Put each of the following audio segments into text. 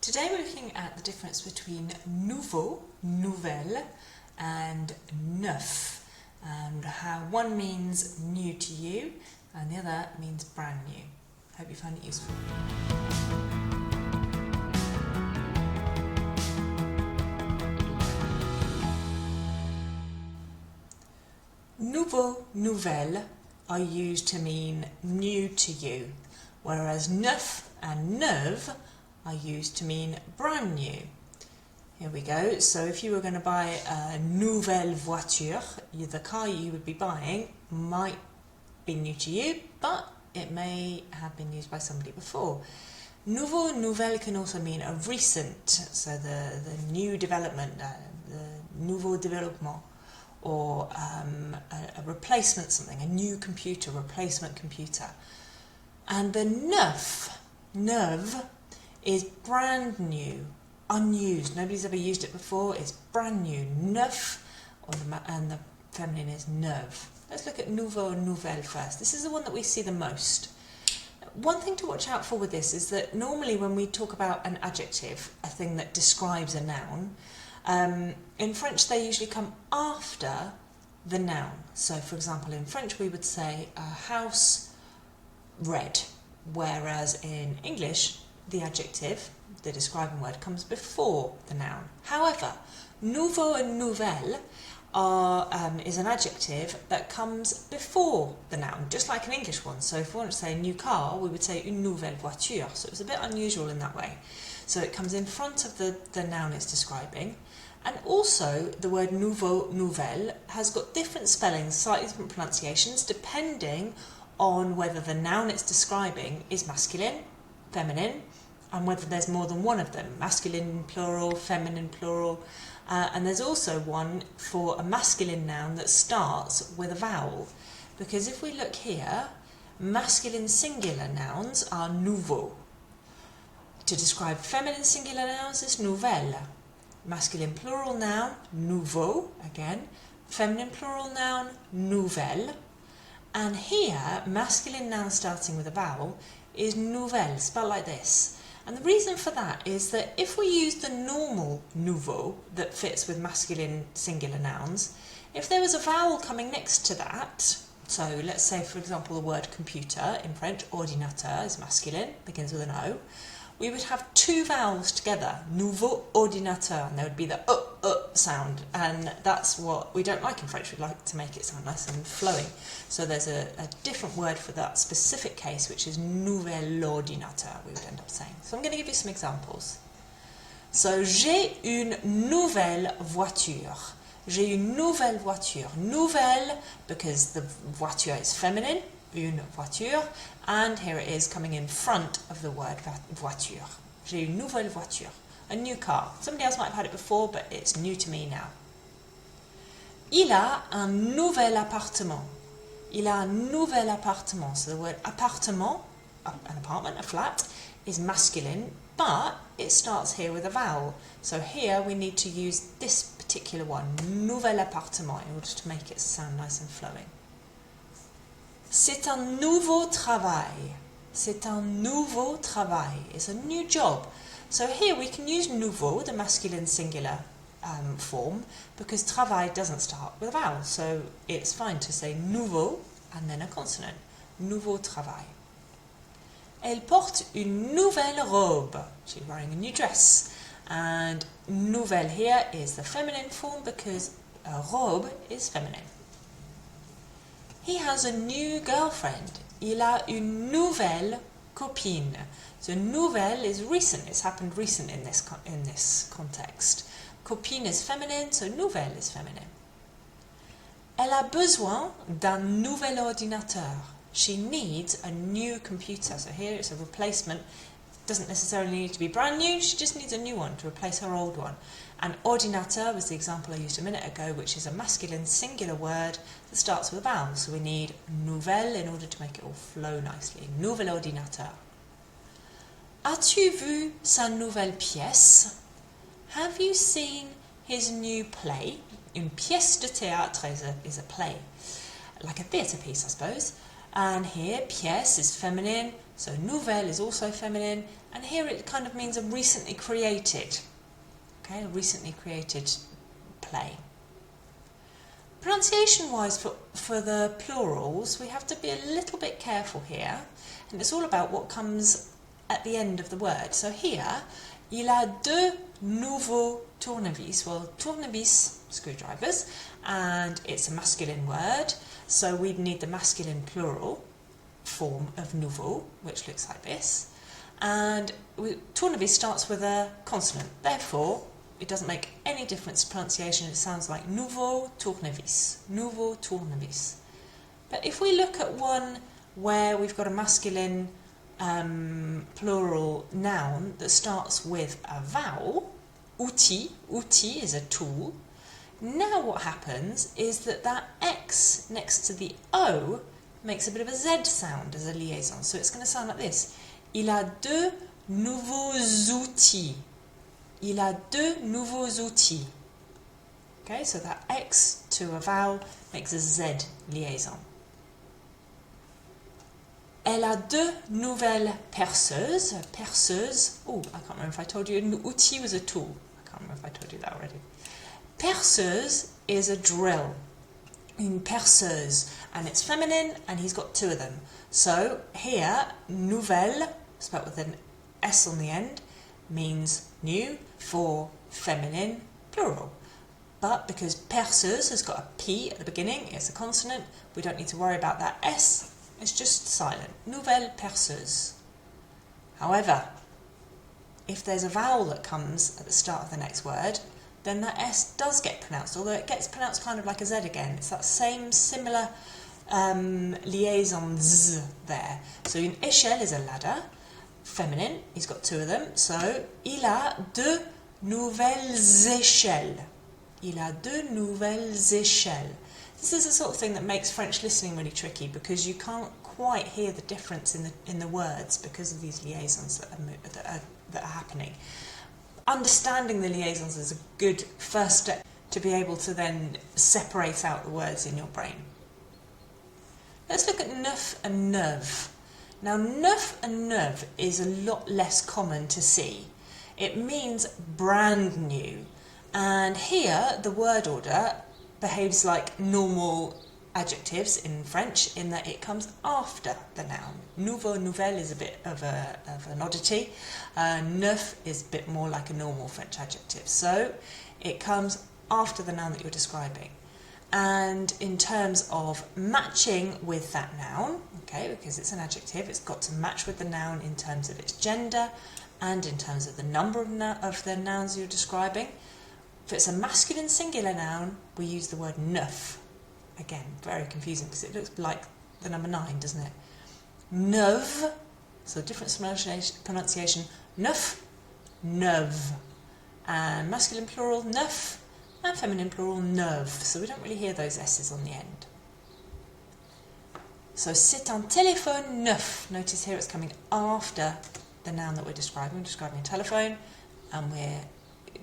Today we're looking at the difference between nouveau, nouvelle, and neuf, and how one means new to you and the other means brand new. Hope you find it useful. Nouveau, nouvelle are used to mean new to you, whereas neuf and neuve are used to mean brand new. Here we go. So if you were going to buy a nouvelle voiture, the car you would be buying might be new to you, but it may have been used by somebody before. Nouveau, nouvelle can also mean a recent, so the new development, the nouveau développement, or a replacement something, a new computer, replacement computer. And the neuf, neuve, is brand new, unused. Nobody's ever used it before. It's brand new, neuf, and the feminine is neuve. Let's look at nouveau and nouvelle first. This is the one that we see the most. One thing to watch out for with this is that normally when we talk about an adjective, a thing that describes a noun, in French they usually come after the noun. So for example, in French we would say a house red, whereas in English the adjective, the describing word, comes before the noun. However, nouveau and nouvelle is an adjective that comes before the noun, just like an English one. So if we want to say a new car, we would say une nouvelle voiture. So it's a bit unusual in that way. So it comes in front of the noun it's describing. And also the word nouveau, nouvelle has got different spellings, slightly different pronunciations, depending on whether the noun it's describing is masculine, feminine, and whether there's more than one of them, masculine plural, feminine plural, and there's also one for a masculine noun that starts with a vowel, because if we look here, masculine singular nouns are nouveau. To describe feminine singular nouns is nouvelle. Masculine plural noun, nouveau, again, feminine plural noun, nouvelle, and here, masculine noun starting with a vowel is nouvelle, spelled like this. And the reason for that is that if we use the normal nouveau that fits with masculine singular nouns, if there was a vowel coming next to that, so let's say for example the word computer in French, ordinateur is masculine, begins with an O, we would have two vowels together, nouveau ordinateur, and there would be the sound, and that's what we don't like in French. We like to make it sound nice and flowing. So there's a different word for that specific case, which is nouvel ordinateur, we would end up saying. So I'm going to give you some examples. So, j'ai une nouvelle voiture. J'ai une nouvelle voiture. Nouvelle, because the voiture is feminine, une voiture, and here it is coming in front of the word voiture. J'ai une nouvelle voiture, a new car. Somebody else might have had it before, but it's new to me now. Il a un nouvel appartement. Il a un nouvel appartement. So the word appartement, an apartment, a flat, is masculine, but it starts here with a vowel. So here we need to use this particular one, nouvel appartement, in order to make it sound nice and flowing. C'est un nouveau travail. C'est un nouveau travail. It's a new job. So here we can use nouveau, the masculine singular form, because travail doesn't start with a vowel. So it's fine to say nouveau and then a consonant. Nouveau travail. Elle porte une nouvelle robe. She's wearing a new dress. And nouvelle here is the feminine form because robe is feminine. He has a new girlfriend. Il a une nouvelle copine. So nouvelle is recent. It's happened recent in this context. Copine is feminine, so nouvelle is feminine. Elle a besoin d'un nouvel ordinateur. She needs a new computer. So here it's a replacement. Doesn't necessarily need to be brand new. She just needs a new one to replace her old one. And ordinateur was the example I used a minute ago, which is a masculine singular word that starts with a vowel. So we need nouvelle in order to make it all flow nicely. Nouvel ordinateur. As-tu vu sa nouvelle pièce? Have you seen his new play? Une pièce de théâtre is a play, like a theatre piece, I suppose. And here, pièce is feminine, So nouvelle is also feminine, and here it kind of means a recently created, okay, a recently created play. Pronunciation-wise, for the plurals, we have to be a little bit careful here, and it's all about what comes at the end of the word. So here, il a deux nouveaux tournevis. Well, tournevis, screwdrivers, and it's a masculine word, so we'd need the masculine plural form of nouveau, which looks like this. And tournevis starts with a consonant, therefore it doesn't make any difference to pronunciation. It sounds like nouveau tournevis, nouveau tournevis. But if we look at one where we've got a masculine plural noun that starts with a vowel, outil, outil is a tool. Now what happens is that X next to the O makes a bit of a Z sound as a liaison. So it's going to sound like this. Il a deux nouveaux outils. Il a deux nouveaux outils. Okay, so that X to a vowel makes a Z liaison. Elle a deux nouvelles perceuses. Perceuse, oh, I can't remember if I told you an outil was a tool. I can't remember if I told you that already. Perceuse is a drill. Une perceuse, and it's feminine, and he's got two of them. So here, nouvelle, spelled with an S on the end, means new for feminine plural. But because perceuse has got a P at the beginning, it's a consonant, we don't need to worry about that S, it's just silent. Nouvelle perceuse. However, if there's a vowel that comes at the start of the next word, then that S does get pronounced, although it gets pronounced kind of like a Z again. It's that same similar liaison Z there. So une échelle is a ladder, feminine, he's got two of them, so il a deux nouvelles échelles. Il a deux nouvelles échelles. This is the sort of thing that makes French listening really tricky, because you can't quite hear the difference in the words because of these liaisons that are happening. Understanding the liaisons is a good first step to be able to then separate out the words in your brain. Let's look at neuf and neuve. Now, neuf and neuve is a lot less common to see. It means brand new, and here the word order behaves like normal adjectives in French, in that it comes after the noun. Nouveau, nouvelle is a bit of an oddity. Neuf is a bit more like a normal French adjective. So it comes after the noun that you're describing. And in terms of matching with that noun, okay, because it's an adjective, it's got to match with the noun in terms of its gender and in terms of the number of the nouns you're describing. If it's a masculine singular noun, we use the word neuf. Again, very confusing because it looks like the number 9, doesn't it? Neuf, so different pronunciation, neuf, neuve. And masculine plural, neuf, and feminine plural, neuve. So we don't really hear those S's on the end. So c'est un téléphone neuf. Notice here it's coming after the noun that we're describing. We're describing a telephone, and we're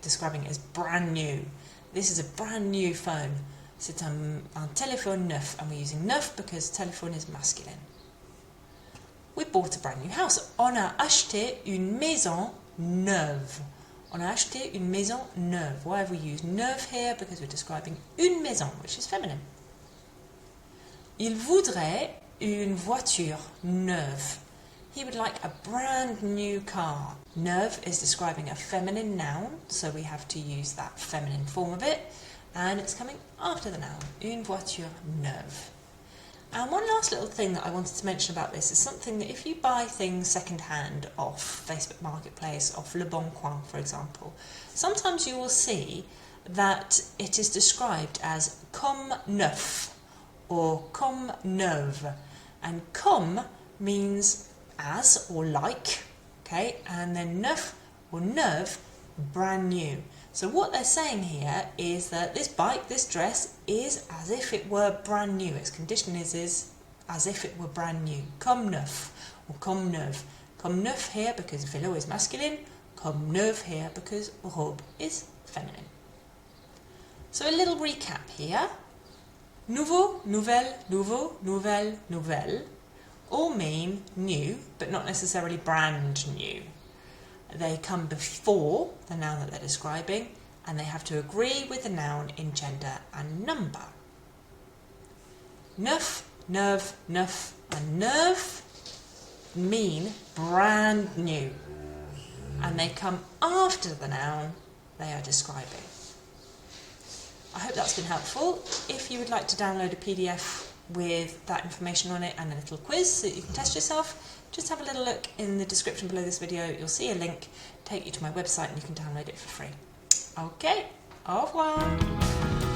describing it as brand new. This is a brand new phone. C'est un téléphone neuf, and we're using neuf because téléphone is masculine. We bought a brand new house. On a acheté une maison neuve. On a acheté une maison neuve. Why have we used neuve here? Because we're describing une maison, which is feminine. Il voudrait une voiture neuve. He would like a brand new car. Neuve is describing a feminine noun, so we have to use that feminine form of it, and it's coming after the noun, une voiture neuve. And one last little thing that I wanted to mention about this is something that if you buy things second-hand off Facebook Marketplace, off Le Bon Coin, for example, sometimes you will see that it is described as comme neuf or comme neuve. And comme means as or like, okay, and then neuf or neuve, brand new. So what they're saying here is that this bike, this dress, is as if it were brand new. Its condition is as if it were brand new. Comme neuf or comme neuve. Comme neuf here because vélo is masculine, comme neuve here because robe is feminine. So a little recap here. Nouveau, nouvelle, nouveau, nouvelle, nouvelle. all mean new, but not necessarily brand new. They come before the noun that they're describing, and they have to agree with the noun in gender and number. Neuf, neuve, neuf, and neuve mean brand new, and they come after the noun they are describing. I hope that's been helpful. If you would like to download a PDF with that information on it and a little quiz so that you can test yourself, just have a little look in the description below this video. You'll see a link, take you to my website, and you can download it for free. Okay, au revoir.